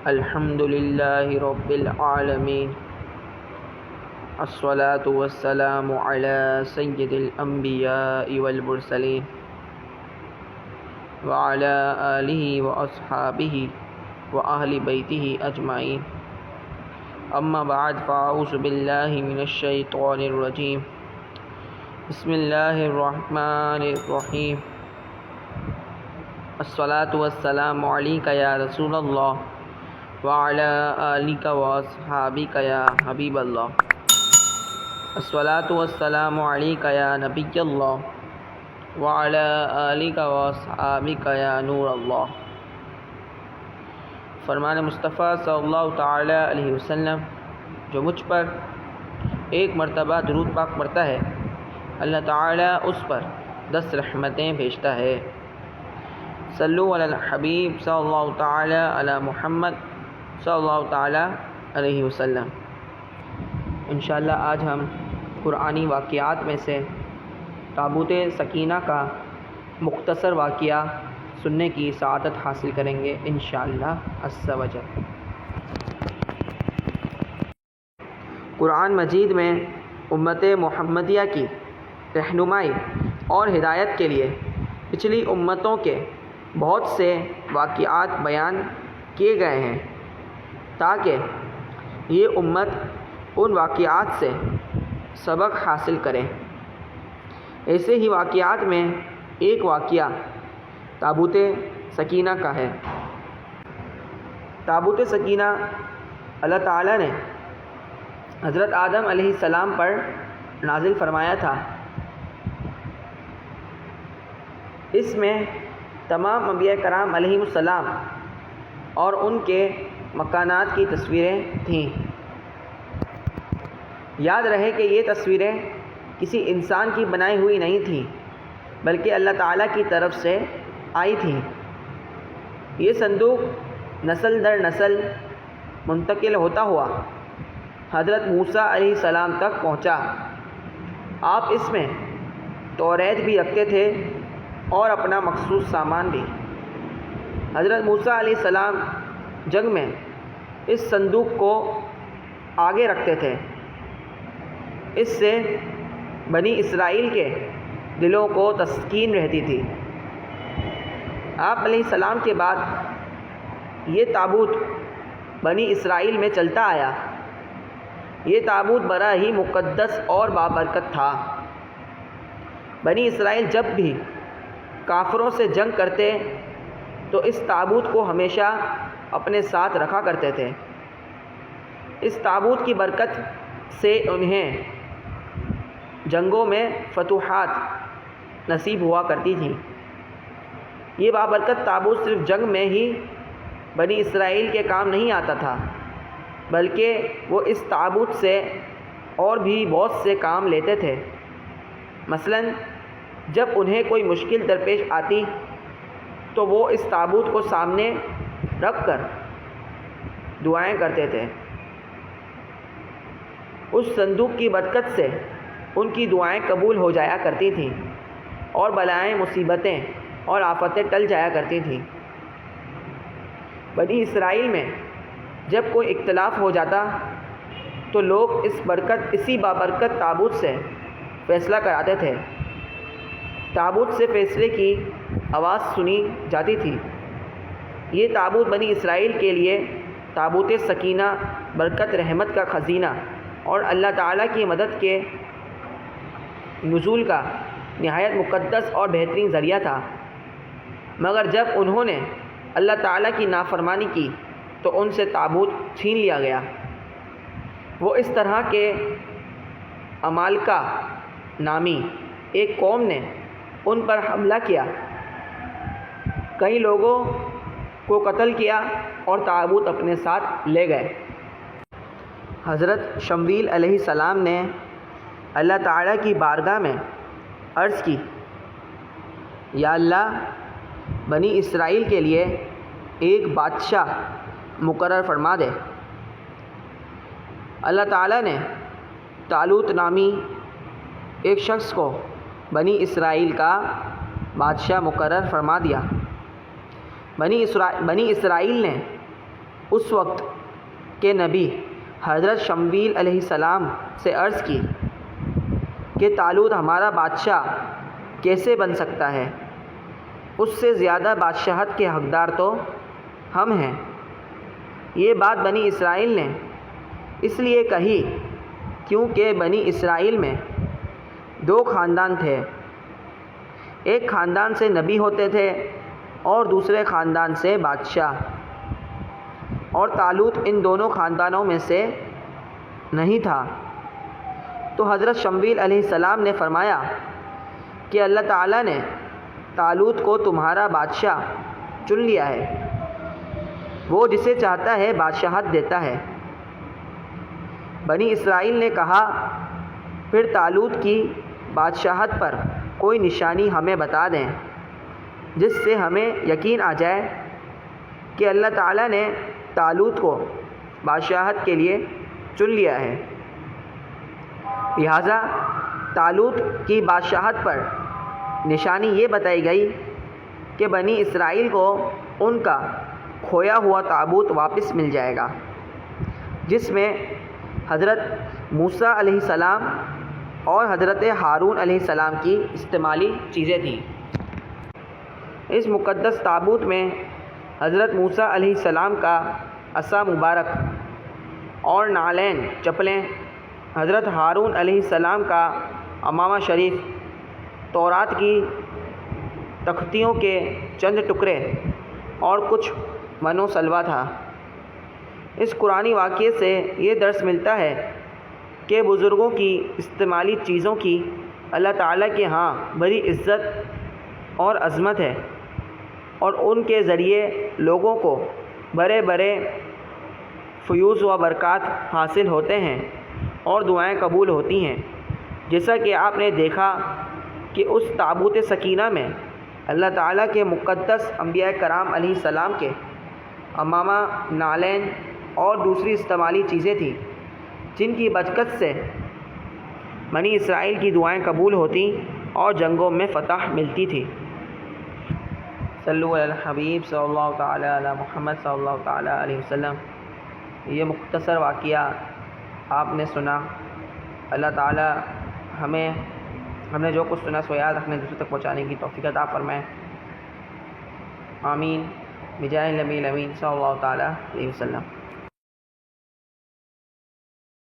الحمد للہ رب العالمین الصلاة والسلام علی سید الانبیاء والمرسلین وعلی آلہ واصحابہ واہل بیتہ اجمعین اما بعد فاعوذ باللہ من الشیطان الرجیم بسم اللہ الرحمن الرحیم الصلاة والسلام علیک یا رسول اللہ وعلی آلک واصحابک یا حبیب اللہ الصلاة والسلام علیک یا نبی اللہ وعلی آلک واصحابک یا نور اللہ۔ فرمان مصطفیٰ صلی اللہ تعالی علیہ وسلم، جو مجھ پر ایک مرتبہ درود پاک پڑھتا ہے اللہ تعالی اس پر 10 رحمتیں بھیجتا ہے۔ صلو علی الحبیب صلی اللہ تعالی علی محمد صلی اللہ تعالی علیہ وسلم۔ انشاءاللہ آج ہم قرآنی واقعات میں سے تابوت سکینہ کا مختصر واقعہ سننے کی سعادت حاصل کریں گے انشاءاللہ عز و جل۔ قرآن مجید میں امت محمدیہ کی رہنمائی اور ہدایت کے لیے پچھلی امتوں کے بہت سے واقعات بیان کیے گئے ہیں تاکہ یہ امت ان واقعات سے سبق حاصل کرے۔ ایسے ہی واقعات میں ایک واقعہ تابوت سکینہ کا ہے۔ تابوت سکینہ اللہ تعالیٰ نے حضرت آدم علیہ السلام پر نازل فرمایا تھا۔ اس میں تمام انبیاء کرام علیہم السلام اور ان کے مکانات کی تصویریں تھیں۔ یاد رہے کہ یہ تصویریں کسی انسان کی بنائی ہوئی نہیں تھیں بلکہ اللہ تعالیٰ کی طرف سے آئی تھیں۔ یہ صندوق نسل در نسل منتقل ہوتا ہوا حضرت موسیٰ علیہ السلام تک پہنچا۔ آپ اس میں توریت بھی رکھتے تھے اور اپنا مخصوص سامان بھی۔ حضرت موسیٰ علیہ السلام جنگ میں اس صندوق کو آگے رکھتے تھے۔ اس سے بنی اسرائیل کے دلوں کو تسکین رہتی تھی۔ آپ علیہ السلام کے بعد یہ تابوت بنی اسرائیل میں چلتا آیا۔ یہ تابوت بڑا ہی مقدس اور بابرکت تھا۔ بنی اسرائیل جب بھی کافروں سے جنگ کرتے تو اس تابوت کو ہمیشہ اپنے ساتھ رکھا کرتے تھے۔ اس تابوت کی برکت سے انہیں جنگوں میں فتوحات نصیب ہوا کرتی تھیں۔ یہ بابرکت تابوت صرف جنگ میں ہی بنی اسرائیل کے کام نہیں آتا تھا بلکہ وہ اس تابوت سے اور بھی بہت سے کام لیتے تھے۔ مثلا جب انہیں کوئی مشکل درپیش آتی تو وہ اس تابوت کو سامنے رکھ کر دعائیں کرتے تھے۔ اس صندوق کی برکت سے ان کی دعائیں قبول ہو جایا کرتی تھیں اور بلائیں، مصیبتیں اور آفتیں ٹل جایا کرتی تھیں۔ بنی اسرائیل میں جب کوئی اختلاف ہو جاتا تو لوگ اسی بابرکت تابوت سے فیصلہ کراتے تھے۔ تابوت سے فیصلے کی آواز سنی جاتی تھی۔ یہ تابوت بنی اسرائیل کے لیے تابوت سکینہ، برکت، رحمت کا خزینہ اور اللہ تعالیٰ کی مدد کے نزول کا نہایت مقدس اور بہترین ذریعہ تھا۔ مگر جب انہوں نے اللہ تعالیٰ کی نافرمانی کی تو ان سے تابوت چھین لیا گیا۔ وہ اس طرح کے عمالقہ نامی ایک قوم نے ان پر حملہ کیا، کئی لوگوں کو قتل کیا اور تابوت اپنے ساتھ لے گئے۔ حضرت شمویل علیہ السلام نے اللہ تعالیٰ کی بارگاہ میں عرض کی، یا اللہ، بنی اسرائیل کے لیے ایک بادشاہ مقرر فرما دے۔ اللہ تعالیٰ نے طالوت نامی ایک شخص کو بنی اسرائیل کا بادشاہ مقرر فرما دیا۔ بنی اسرائیل نے اس وقت کے نبی حضرت شمویل علیہ السلام سے عرض کی کہ طالوت ہمارا بادشاہ کیسے بن سکتا ہے؟ اس سے زیادہ بادشاہت کے حقدار تو ہم ہیں۔ یہ بات بنی اسرائیل نے اس لیے کہی کیونکہ بنی اسرائیل میں 2 خاندان تھے، ایک خاندان سے نبی ہوتے تھے اور دوسرے خاندان سے بادشاہ، اور طالوت ان دونوں خاندانوں میں سے نہیں تھا۔ تو حضرت شمویل علیہ السلام نے فرمایا کہ اللہ تعالیٰ نے طالوت کو تمہارا بادشاہ چن لیا ہے، وہ جسے چاہتا ہے بادشاہت دیتا ہے۔ بنی اسرائیل نے کہا پھر طالوت کی بادشاہت پر کوئی نشانی ہمیں بتا دیں جس سے ہمیں یقین آ جائے کہ اللہ تعالیٰ نے طالوت کو بادشاہت کے لیے چن لیا ہے۔ لہٰذا طالوت کی بادشاہت پر نشانی یہ بتائی گئی کہ بنی اسرائیل کو ان کا کھویا ہوا تابوت واپس مل جائے گا، جس میں حضرت موسیٰ علیہ السلام اور حضرت ہارون علیہ السلام کی استعمالی چیزیں تھیں۔ اس مقدس تابوت میں حضرت موسیٰ علیہ السلام کا عصا مبارک اور نعلین چپلیں، حضرت ہارون علیہ السلام کا امامہ شریف، تورات کی تختیوں کے چند ٹکڑے اور کچھ من و سلوہ تھا۔ اس قرآنی واقعے سے یہ درس ملتا ہے کہ بزرگوں کی استعمالی چیزوں کی اللہ تعالیٰ کے ہاں بڑی عزت اور عظمت ہے، اور ان کے ذریعے لوگوں کو بڑے بڑے فیوز و برکات حاصل ہوتے ہیں اور دعائیں قبول ہوتی ہیں، جیسا کہ آپ نے دیکھا کہ اس تابوت سکینہ میں اللہ تعالیٰ کے مقدس انبیاء کرام علیہ السلام کے امامہ، نعلین اور دوسری استعمالی چیزیں تھیں جن کی برکت سے بنی اسرائیل کی دعائیں قبول ہوتی اور جنگوں میں فتح ملتی تھی۔ صلو علی الحبیب صلی اللہ تعالیٰ علی محمد صلی اللہ تعالیٰ علیہ وسلم۔ یہ مختصر واقعہ آپ نے سنا۔ اللہ تعالیٰ ہم نے جو کچھ سنا سو یاد رکھنے دوسروں تک پہنچانے کی توفیق عطا فرمائے۔ آمین بجاہ نبی الامین صلی اللہ تعالیٰ علیہ وسلم۔